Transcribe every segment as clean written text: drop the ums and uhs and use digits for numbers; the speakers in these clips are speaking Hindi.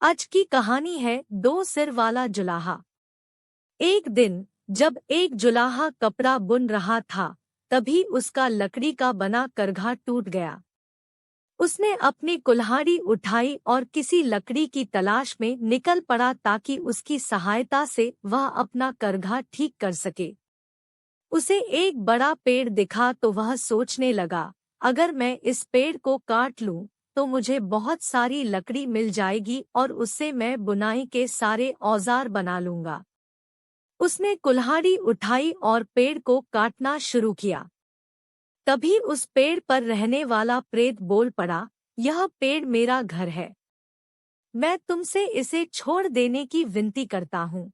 आज की कहानी है दो सिर वाला जुलाहा। एक दिन जब एक जुलाहा कपड़ा बुन रहा था, तभी उसका लकड़ी का बना करघा टूट गया। उसने अपनी कुल्हाड़ी उठाई और किसी लकड़ी की तलाश में निकल पड़ा ताकि उसकी सहायता से वह अपना करघा ठीक कर सके। उसे एक बड़ा पेड़ दिखा तो वह सोचने लगा, अगर मैं इस पेड़ को काट लूं तो मुझे बहुत सारी लकड़ी मिल जाएगी और उससे मैं बुनाई के सारे औजार बना लूंगा। उसने कुल्हाड़ी उठाई और पेड़ को काटना शुरू किया। तभी उस पेड़ पर रहने वाला प्रेत बोल पड़ा, यह पेड़ मेरा घर है, मैं तुमसे इसे छोड़ देने की विनती करता हूँ।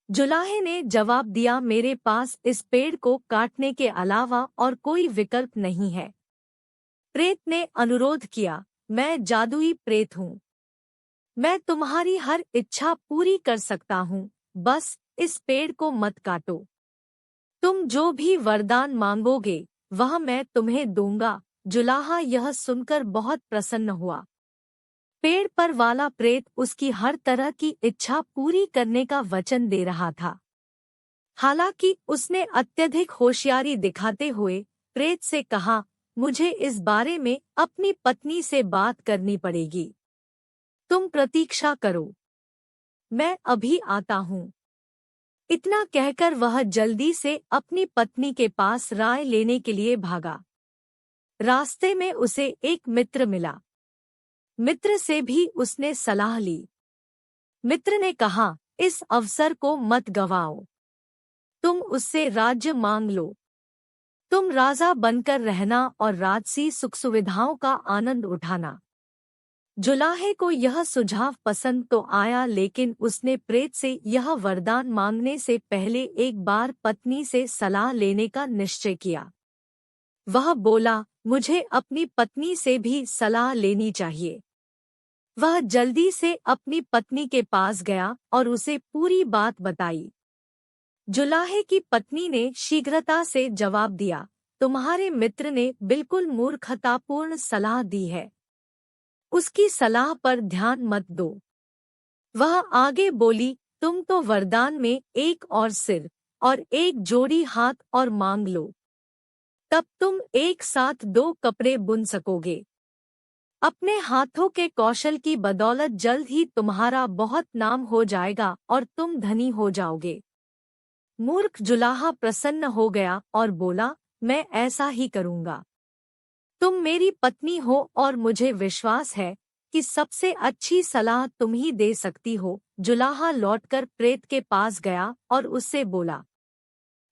जुलाहे ने जवाब दिया, मेरे पास इस पेड़ को काटने के अलावा और कोई विकल्प नहीं है। प्रेत ने अनुरोध किया, मैं जादुई प्रेत हूँ, मैं तुम्हारी हर इच्छा पूरी कर सकता हूँ, बस इस पेड़ को मत काटो। तुम जो भी वरदान मांगोगे वह मैं तुम्हें दूंगा। जुलाहा यह सुनकर बहुत प्रसन्न हुआ। पेड़ पर वाला प्रेत उसकी हर तरह की इच्छा पूरी करने का वचन दे रहा था। हालांकि उसने अत्यधिक होशियारी दिखाते हुए प्रेत से कहा, मुझे इस बारे में अपनी पत्नी से बात करनी पड़ेगी, तुम प्रतीक्षा करो, मैं अभी आता हूँ। इतना कहकर वह जल्दी से अपनी पत्नी के पास राय लेने के लिए भागा। रास्ते में उसे एक मित्र मिला। मित्र से भी उसने सलाह ली। मित्र ने कहा, इस अवसर को मत गवाओ, तुम उससे राज्य मांग लो, तुम राजा बनकर रहना और राजसी सुख सुविधाओं का आनंद उठाना। जुलाहे को यह सुझाव पसंद तो आया, लेकिन उसने प्रेत से यह वरदान मांगने से पहले एक बार पत्नी से सलाह लेने का निश्चय किया। वह बोला, मुझे अपनी पत्नी से भी सलाह लेनी चाहिए। वह जल्दी से अपनी पत्नी के पास गया और उसे पूरी बात बताई। जुलाहे की पत्नी ने शीघ्रता से जवाब दिया, तुम्हारे मित्र ने बिल्कुल मूर्खतापूर्ण सलाह दी है, उसकी सलाह पर ध्यान मत दो। वह आगे बोली, तुम तो वरदान में एक और सिर और एक जोड़ी हाथ और मांग लो, तब तुम एक साथ दो कपड़े बुन सकोगे। अपने हाथों के कौशल की बदौलत जल्द ही तुम्हारा बहुत नाम हो जाएगा और तुम धनी हो जाओगे। मूर्ख जुलाहा प्रसन्न हो गया और बोला, मैं ऐसा ही करूँगा। तुम मेरी पत्नी हो और मुझे विश्वास है कि सबसे अच्छी सलाह तुम ही दे सकती हो। जुलाहा लौटकर प्रेत के पास गया और उससे बोला,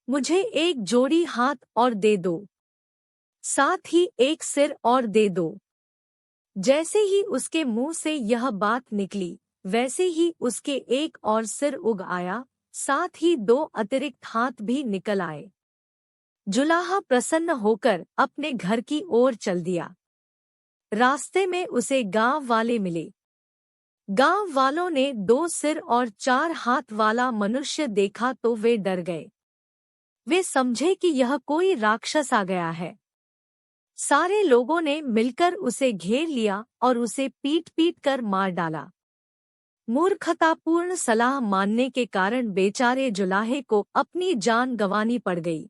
मुझे एक जोड़ी हाथ और दे दो, साथ ही एक सिर और दे दो। जैसे ही उसके मुंह से यह बात निकली, वैसे ही उसके एक और सिर उग आया, साथ ही दो अतिरिक्त हाथ भी निकल आए। जुलाहा प्रसन्न होकर अपने घर की ओर चल दिया। रास्ते में उसे गांव वाले मिले। गांव वालों ने दो सिर और चार हाथ वाला मनुष्य देखा तो वे डर गए। वे समझे कि यह कोई राक्षस आ गया है। सारे लोगों ने मिलकर उसे घेर लिया और उसे पीट पीट कर मार डाला। मूर्खतापूर्ण सलाह मानने के कारण बेचारे जुलाहे को अपनी जान गंवानी पड़ गई।